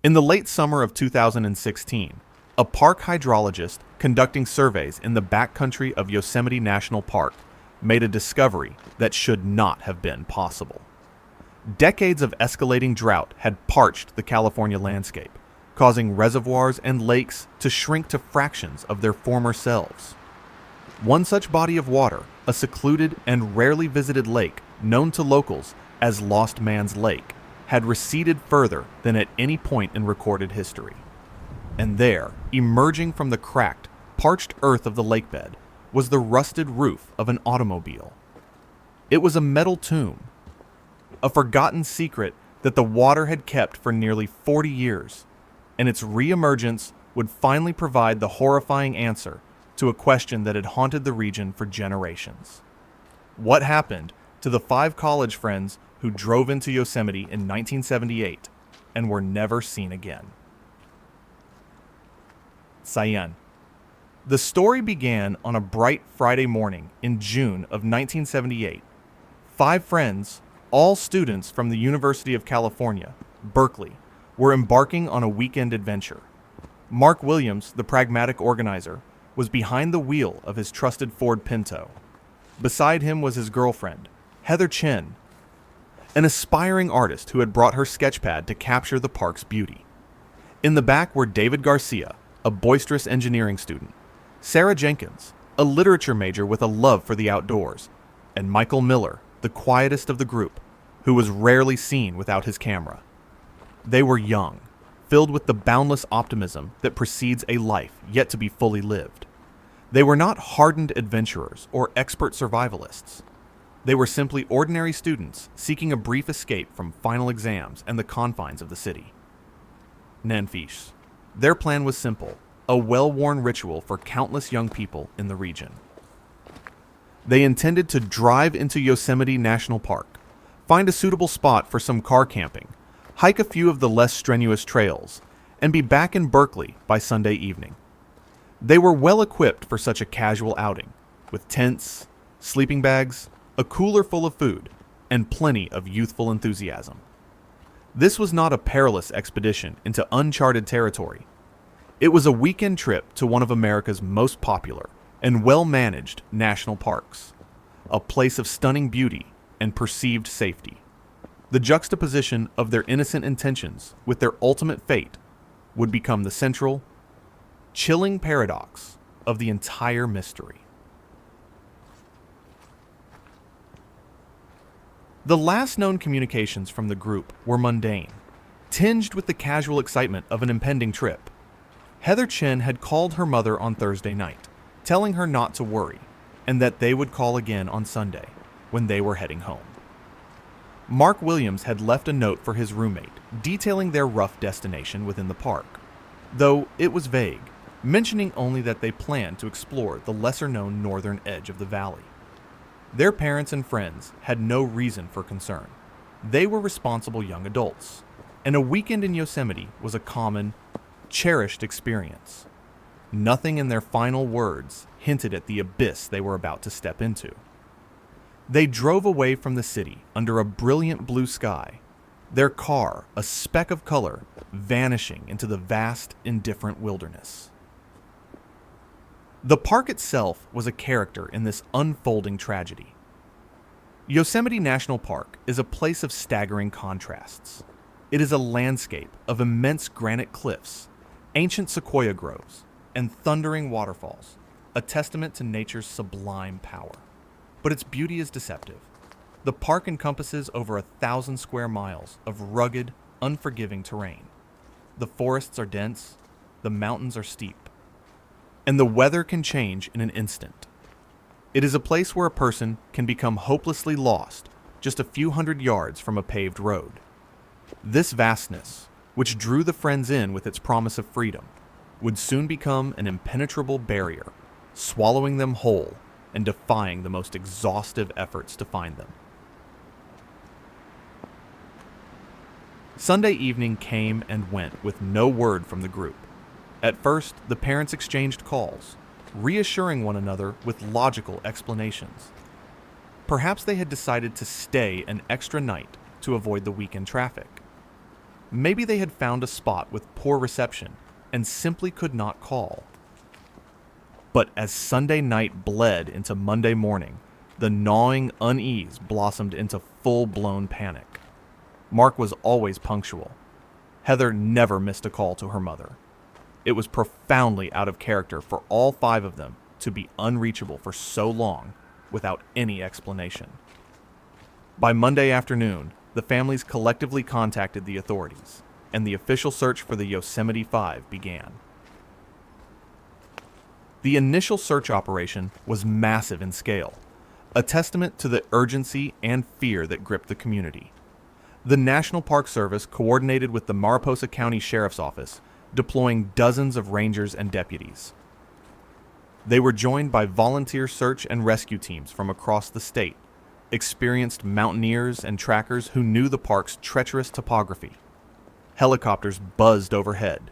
In the late summer of 2016, a park hydrologist conducting surveys in the backcountry of Yosemite National Park made a discovery that should not have been possible. Decades of escalating drought had parched the California landscape, causing reservoirs and lakes to shrink to fractions of their former selves. One such body of water, a secluded and rarely visited lake known to locals as Lost Man's Lake, had receded further than at any point in recorded history. And there, emerging from the cracked, parched earth of the lakebed, was the rusted roof of an automobile. It was a metal tomb, a forgotten secret that the water had kept for nearly 40 years, and its reemergence would finally provide the horrifying answer to a question that had haunted the region for generations. What happened to the 5 college friends who drove into Yosemite in 1978 and were never seen again? Sayen. The story began on a bright Friday morning in June of 1978. 5 friends, all students from the University of California, Berkeley, were embarking on a weekend adventure. Mark Williams, the pragmatic organizer, was behind the wheel of his trusted Ford Pinto. Beside him was his girlfriend, Heather Chen, an aspiring artist who had brought her sketchpad to capture the park's beauty. In the back were David Garcia, a boisterous engineering student, Sarah Jenkins, a literature major with a love for the outdoors, and Michael Miller, the quietest of the group, who was rarely seen without his camera. They were young, filled with the boundless optimism that precedes a life yet to be fully lived. They were not hardened adventurers or expert survivalists. They were simply ordinary students seeking a brief escape from final exams and the confines of the city. Nanfish. Their plan was simple, a well-worn ritual for countless young people in the region. They intended to drive into Yosemite National Park, find a suitable spot for some car camping, hike a few of the less strenuous trails, and be back in Berkeley by Sunday evening. They were well equipped for such a casual outing, with tents, sleeping bags, a cooler full of food, and plenty of youthful enthusiasm. This was not a perilous expedition into uncharted territory. It was a weekend trip to one of America's most popular and well-managed national parks, a place of stunning beauty and perceived safety. The juxtaposition of their innocent intentions with their ultimate fate would become the central, chilling paradox of the entire mystery. The last known communications from the group were mundane, tinged with the casual excitement of an impending trip. Heather Chen had called her mother on Thursday night, telling her not to worry, and that they would call again on Sunday, when they were heading home. Mark Williams had left a note for his roommate, detailing their rough destination within the park, though it was vague, mentioning only that they planned to explore the lesser-known northern edge of the valley. Their parents and friends had no reason for concern. They were responsible young adults, and a weekend in Yosemite was a common, cherished experience. Nothing in their final words hinted at the abyss they were about to step into. They drove away from the city under a brilliant blue sky, their car a speck of color vanishing into the vast, indifferent wilderness. The park itself was a character in this unfolding tragedy. Yosemite National Park is a place of staggering contrasts. It is a landscape of immense granite cliffs, ancient sequoia groves, and thundering waterfalls, a testament to nature's sublime power. But its beauty is deceptive. The park encompasses over 1,000 square miles of rugged, unforgiving terrain. The forests are dense, the mountains are steep, and the weather can change in an instant. It is a place where a person can become hopelessly lost just a few hundred yards from a paved road. This vastness, which drew the friends in with its promise of freedom, would soon become an impenetrable barrier, swallowing them whole and defying the most exhaustive efforts to find them. Sunday evening came and went with no word from the group. At first, the parents exchanged calls, reassuring one another with logical explanations. Perhaps they had decided to stay an extra night to avoid the weekend traffic. Maybe they had found a spot with poor reception and simply could not call. But as Sunday night bled into Monday morning, the gnawing unease blossomed into full-blown panic. Mark was always punctual. Heather never missed a call to her mother. It was profoundly out of character for all 5 of them to be unreachable for so long without any explanation. By Monday afternoon, the families collectively contacted the authorities, and the official search for the Yosemite Five began. The initial search operation was massive in scale, a testament to the urgency and fear that gripped the community. The National Park Service coordinated with the Mariposa County Sheriff's Office, deploying dozens of rangers and deputies. They were joined by volunteer search and rescue teams from across the state, experienced mountaineers and trackers who knew the park's treacherous topography. Helicopters buzzed overhead,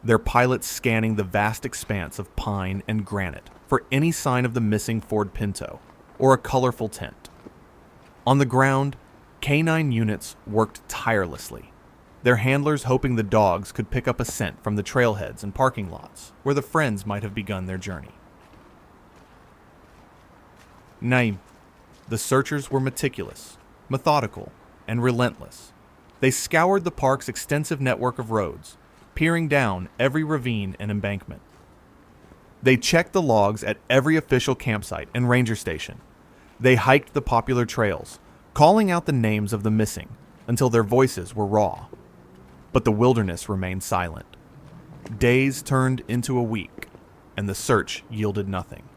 their pilots scanning the vast expanse of pine and granite for any sign of the missing Ford Pinto or a colorful tent. On the ground, K-9 units worked tirelessly, their handlers hoping the dogs could pick up a scent from the trailheads and parking lots where the friends might have begun their journey. Naim. The searchers were meticulous, methodical, and relentless. They scoured the park's extensive network of roads, peering down every ravine and embankment. They checked the logs at every official campsite and ranger station. They hiked the popular trails, calling out the names of the missing until their voices were raw. But the wilderness remained silent. Days turned into a week, and the search yielded nothing.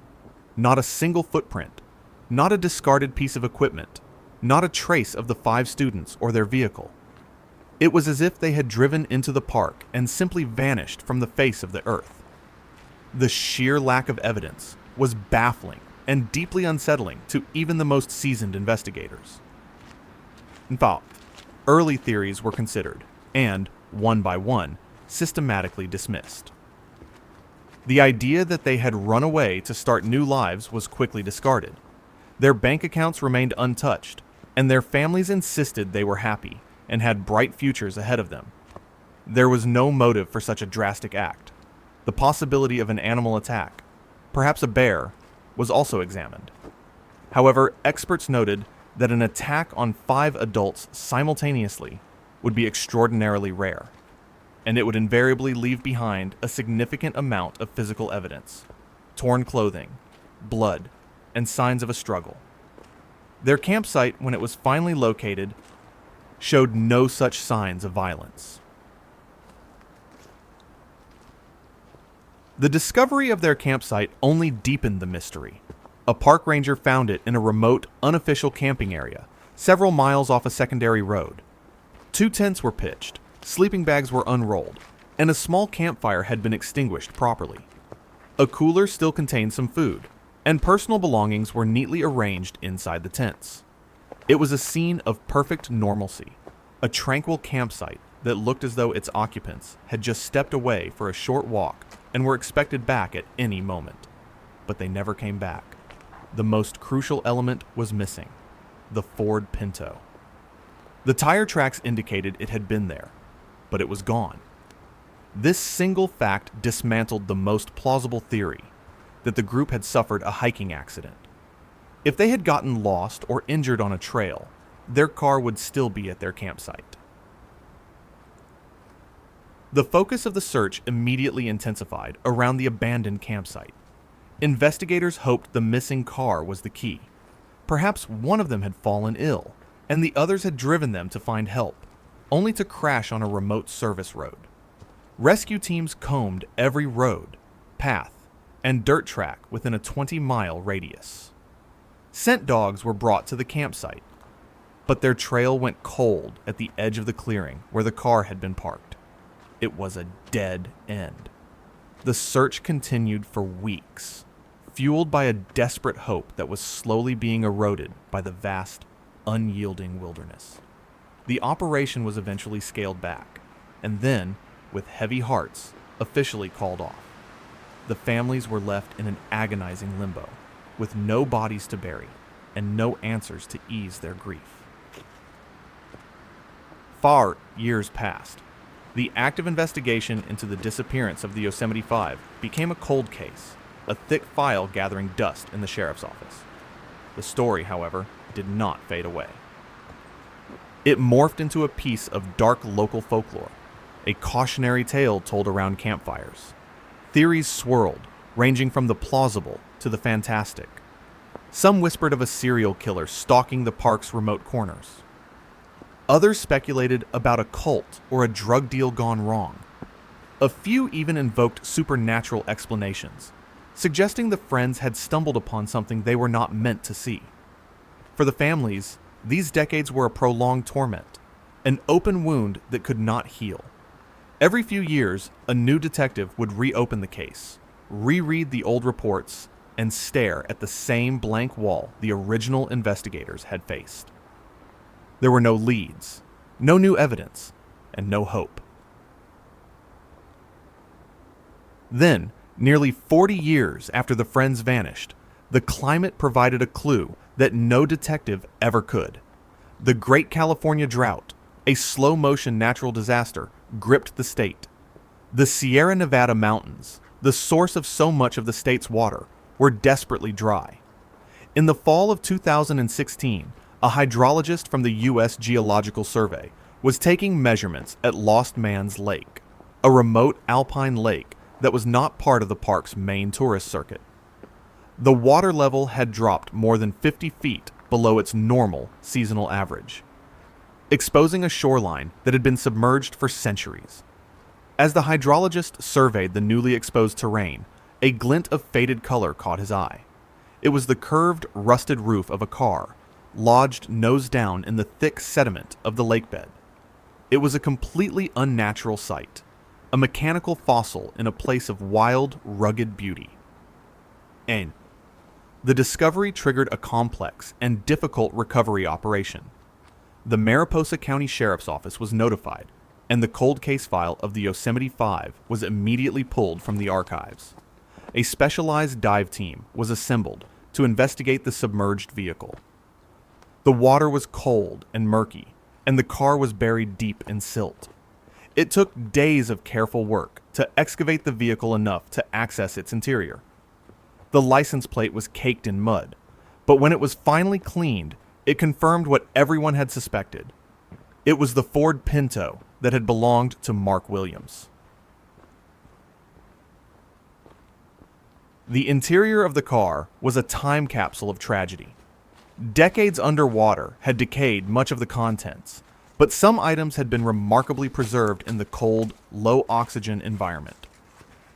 Not a single footprint, not a discarded piece of equipment, not a trace of the 5 students or their vehicle. It was as if they had driven into the park and simply vanished from the face of the earth. The sheer lack of evidence was baffling and deeply unsettling to even the most seasoned investigators. In fact, early theories were considered and, one by one, systematically dismissed. The idea that they had run away to start new lives was quickly discarded. Their bank accounts remained untouched, and their families insisted they were happy and had bright futures ahead of them. There was no motive for such a drastic act. The possibility of an animal attack, perhaps a bear, was also examined. However, experts noted that an attack on 5 adults simultaneously would be extraordinarily rare, and it would invariably leave behind a significant amount of physical evidence: torn clothing, blood, and signs of a struggle. Their campsite, when it was finally located, showed no such signs of violence. The discovery of their campsite only deepened the mystery. A park ranger found it in a remote, unofficial camping area, several miles off a secondary road. 2 tents were pitched, sleeping bags were unrolled, and a small campfire had been extinguished properly. A cooler still contained some food, and personal belongings were neatly arranged inside the tents. It was a scene of perfect normalcy, a tranquil campsite that looked as though its occupants had just stepped away for a short walk and were expected back at any moment. But they never came back. The most crucial element was missing: the Ford Pinto. The tire tracks indicated it had been there, but it was gone. This single fact dismantled the most plausible theory that the group had suffered a hiking accident. If they had gotten lost or injured on a trail, their car would still be at their campsite. The focus of the search immediately intensified around the abandoned campsite. Investigators hoped the missing car was the key. Perhaps one of them had fallen ill, and the others had driven them to find help, only to crash on a remote service road. Rescue teams combed every road, path, and dirt track within a 20-mile radius. Scent dogs were brought to the campsite, but their trail went cold at the edge of the clearing where the car had been parked. It was a dead end. The search continued for weeks, fueled by a desperate hope that was slowly being eroded by the vast, unyielding wilderness. The operation was eventually scaled back, and then, with heavy hearts, officially called off. The families were left in an agonizing limbo, with no bodies to bury and no answers to ease their grief. Years passed. The active investigation into the disappearance of the Yosemite Five became a cold case, a thick file gathering dust in the sheriff's office. The story, however, did not fade away. It morphed into a piece of dark local folklore, a cautionary tale told around campfires. Theories swirled, ranging from the plausible to the fantastic. Some whispered of a serial killer stalking the park's remote corners. Others speculated about a cult or a drug deal gone wrong. A few even invoked supernatural explanations, suggesting the friends had stumbled upon something they were not meant to see. For the families, these decades were a prolonged torment, an open wound that could not heal. Every few years, a new detective would reopen the case, reread the old reports, and stare at the same blank wall the original investigators had faced. There were no leads, no new evidence, and no hope. Then, nearly 40 years after the friends vanished, the climate provided a clue that no detective ever could. The Great California Drought, a slow-motion natural disaster, gripped the state. The Sierra Nevada mountains, the source of so much of the state's water, were desperately dry. In the fall of 2016, a hydrologist from the U.S. Geological Survey was taking measurements at Lost Man's Lake, a remote alpine lake that was not part of the park's main tourist circuit. The water level had dropped more than 50 feet below its normal seasonal average, exposing a shoreline that had been submerged for centuries. As the hydrologist surveyed the newly exposed terrain, a glint of faded color caught his eye. It was the curved, rusted roof of a car, lodged nose down in the thick sediment of the lakebed. It was a completely unnatural sight, a mechanical fossil in a place of wild, rugged beauty. And the discovery triggered a complex and difficult recovery operation. The Mariposa County Sheriff's Office was notified, and the cold case file of the Yosemite Five was immediately pulled from the archives. A specialized dive team was assembled to investigate the submerged vehicle. The water was cold and murky, and the car was buried deep in silt. It took days of careful work to excavate the vehicle enough to access its interior. The license plate was caked in mud, but when it was finally cleaned, it confirmed what everyone had suspected. It was the Ford Pinto that had belonged to Mark Williams. The interior of the car was a time capsule of tragedy. Decades underwater had decayed much of the contents, but some items had been remarkably preserved in the cold, low-oxygen environment.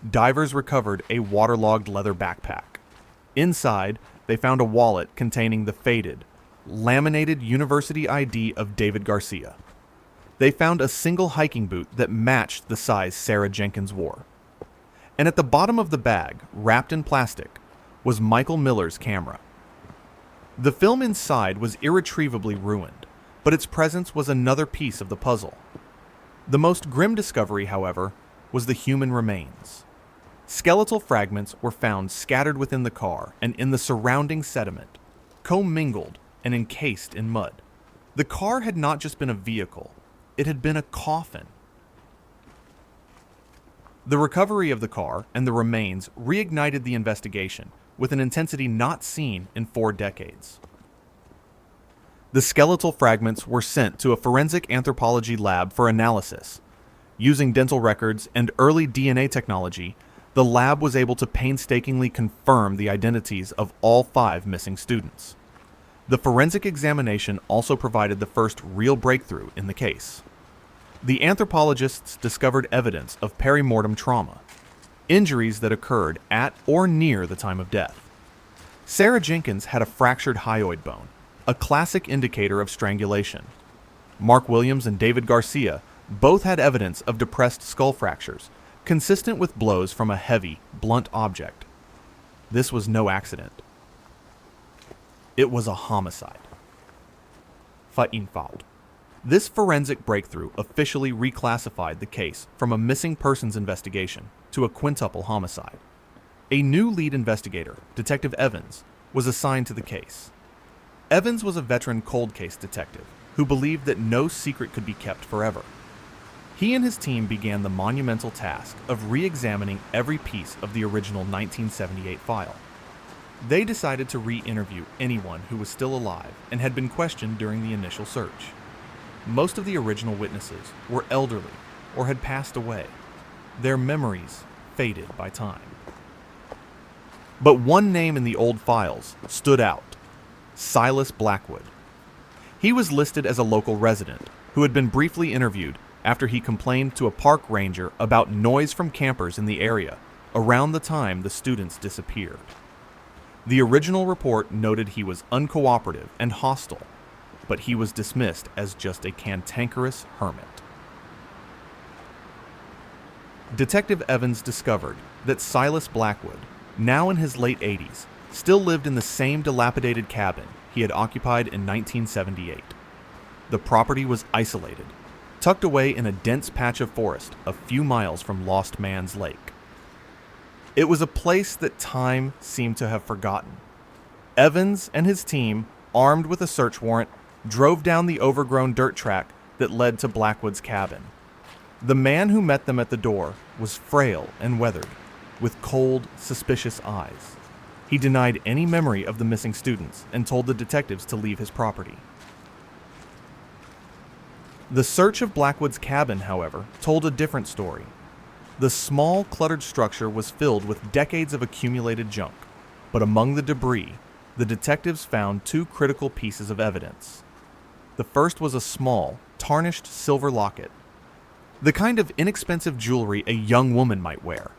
Divers recovered a waterlogged leather backpack. Inside, they found a wallet containing the faded, laminated university ID of David Garcia. They found a single hiking boot that matched the size Sarah Jenkins wore. And at the bottom of the bag, wrapped in plastic, was Michael Miller's camera. The film inside was irretrievably ruined, but its presence was another piece of the puzzle. The most grim discovery, however, was the human remains. Skeletal fragments were found scattered within the car and in the surrounding sediment, commingled and encased in mud. The car had not just been a vehicle, it had been a coffin. The recovery of the car and the remains reignited the investigation with an intensity not seen in 4 decades. The skeletal fragments were sent to a forensic anthropology lab for analysis. Using dental records and early DNA technology, the lab was able to painstakingly confirm the identities of all 5 missing students. The forensic examination also provided the first real breakthrough in the case. The anthropologists discovered evidence of perimortem trauma, injuries that occurred at or near the time of death. Sarah Jenkins had a fractured hyoid bone, a classic indicator of strangulation. Mark Williams and David Garcia both had evidence of depressed skull fractures, consistent with blows from a heavy, blunt object. This was no accident. It was a homicide. Verunfallt. This forensic breakthrough officially reclassified the case from a missing persons investigation to a quintuple homicide. A new lead investigator, Detective Evans, was assigned to the case. Evans was a veteran cold case detective who believed that no secret could be kept forever. He and his team began the monumental task of re-examining every piece of the original 1978 file. They decided to re-interview anyone who was still alive and had been questioned during the initial search. Most of the original witnesses were elderly or had passed away. Their memories faded by time. But one name in the old files stood out: Silas Blackwood. He was listed as a local resident who had been briefly interviewed after he complained to a park ranger about noise from campers in the area around the time the students disappeared. The original report noted he was uncooperative and hostile, but he was dismissed as just a cantankerous hermit. Detective Evans discovered that Silas Blackwood, now in his late 80s, still lived in the same dilapidated cabin he had occupied in 1978. The property was isolated, tucked away in a dense patch of forest a few miles from Lost Man's Lake. It was a place that time seemed to have forgotten. Evans and his team, armed with a search warrant, drove down the overgrown dirt track that led to Blackwood's cabin. The man who met them at the door was frail and weathered, with cold, suspicious eyes. He denied any memory of the missing students and told the detectives to leave his property. The search of Blackwood's cabin, however, told a different story. The small, cluttered structure was filled with decades of accumulated junk, but among the debris, the detectives found two critical pieces of evidence. The first was a small, tarnished silver locket, the kind of inexpensive jewelry a young woman might wear.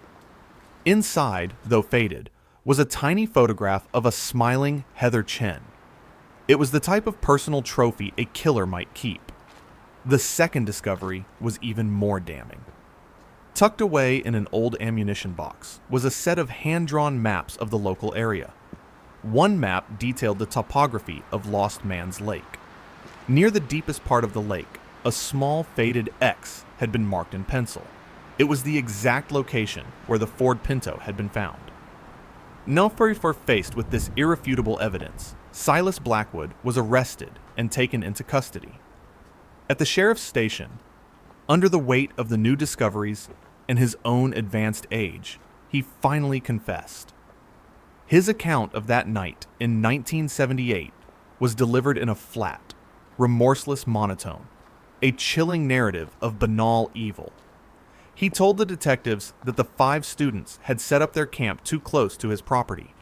Inside, though faded, was a tiny photograph of a smiling Heather Chen. It was the type of personal trophy a killer might keep. The second discovery was even more damning. Tucked away in an old ammunition box was a set of hand-drawn maps of the local area. One map detailed the topography of Lost Man's Lake. Near the deepest part of the lake, a small faded X had been marked in pencil. It was the exact location where the Ford Pinto had been found. Now faced with this irrefutable evidence, Silas Blackwood was arrested and taken into custody. At the sheriff's station, under the weight of the new discoveries and his own advanced age, he finally confessed. His account of that night in 1978 was delivered in a flat, remorseless monotone, a chilling narrative of banal evil. He told the detectives that the 5 students had set up their camp too close to his property.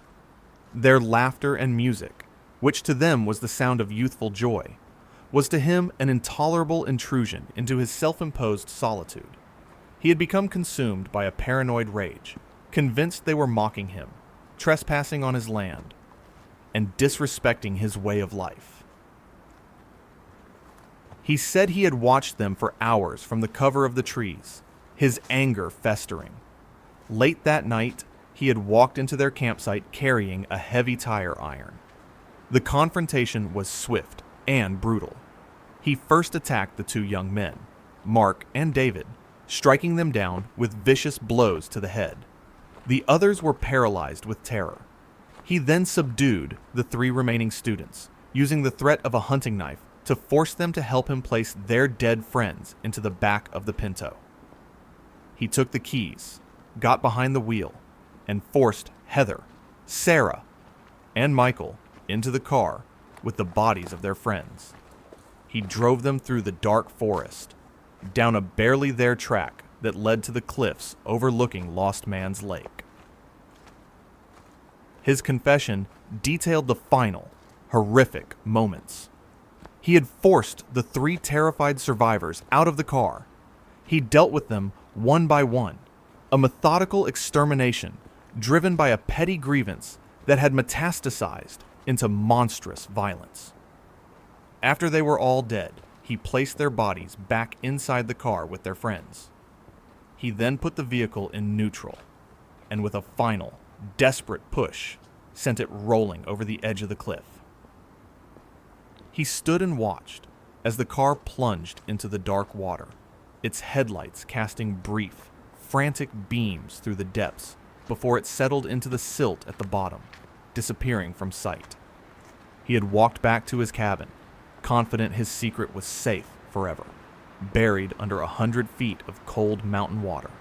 Their laughter and music, which to them was the sound of youthful joy, was to him an intolerable intrusion into his self-imposed solitude. He had become consumed by a paranoid rage, convinced they were mocking him, trespassing on his land, and disrespecting his way of life. He said he had watched them for hours from the cover of the trees, his anger festering. Late that night, he had walked into their campsite carrying a heavy tire iron. The confrontation was swift and brutal. He first attacked the 2 young men, Mark and David, striking them down with vicious blows to the head. The others were paralyzed with terror. He then subdued the 3 remaining students, using the threat of a hunting knife to force them to help him place their dead friends into the back of the Pinto. He took the keys, got behind the wheel, and forced Heather, Sarah, and Michael into the car with the bodies of their friends. He drove them through the dark forest, down a barely there track that led to the cliffs overlooking Lost Man's Lake. His confession detailed the final, horrific moments. He had forced the 3 terrified survivors out of the car. He dealt with them one by one, a methodical extermination driven by a petty grievance that had metastasized into monstrous violence. After they were all dead, he placed their bodies back inside the car with their friends. He then put the vehicle in neutral, and with a final, desperate push, sent it rolling over the edge of the cliff. He stood and watched as the car plunged into the dark water, its headlights casting brief, frantic beams through the depths before it settled into the silt at the bottom, disappearing from sight. He had walked back to his cabin, confident his secret was safe forever, buried under 100 feet of cold mountain water.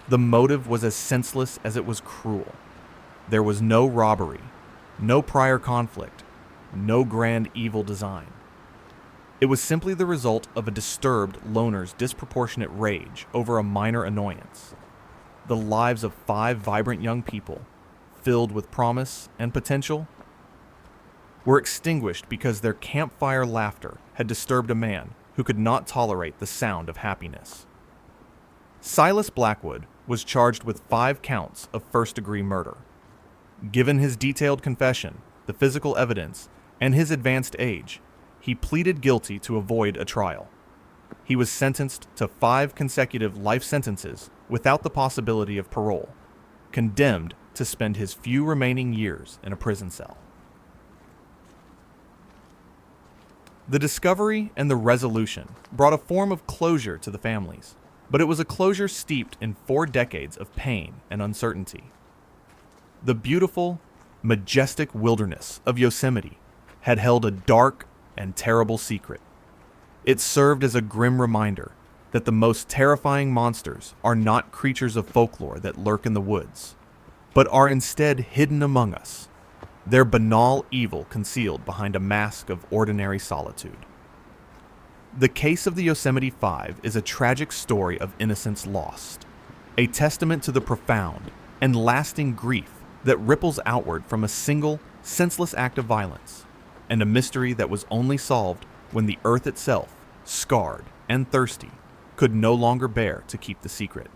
The motive was as senseless as it was cruel. There was no robbery, no prior conflict, no grand evil design. It was simply the result of a disturbed loner's disproportionate rage over a minor annoyance. The lives of 5 vibrant young people, filled with promise and potential, were extinguished because their campfire laughter had disturbed a man who could not tolerate the sound of happiness. Silas Blackwood was charged with 5 counts of first-degree murder. Given his detailed confession, the physical evidence, and his advanced age, he pleaded guilty to avoid a trial. He was sentenced to 5 consecutive life sentences without the possibility of parole, condemned to spend his few remaining years in a prison cell. The discovery and the resolution brought a form of closure to the families, but it was a closure steeped in 4 decades of pain and uncertainty. The beautiful, majestic wilderness of Yosemite had held a dark and terrible secret. It served as a grim reminder that the most terrifying monsters are not creatures of folklore that lurk in the woods, but are instead hidden among us, their banal evil concealed behind a mask of ordinary solitude. The case of the Yosemite Five is a tragic story of innocence lost, a testament to the profound and lasting grief that ripples outward from a single, senseless act of violence, and a mystery that was only solved when the earth itself, scarred and thirsty, could no longer bear to keep the secret.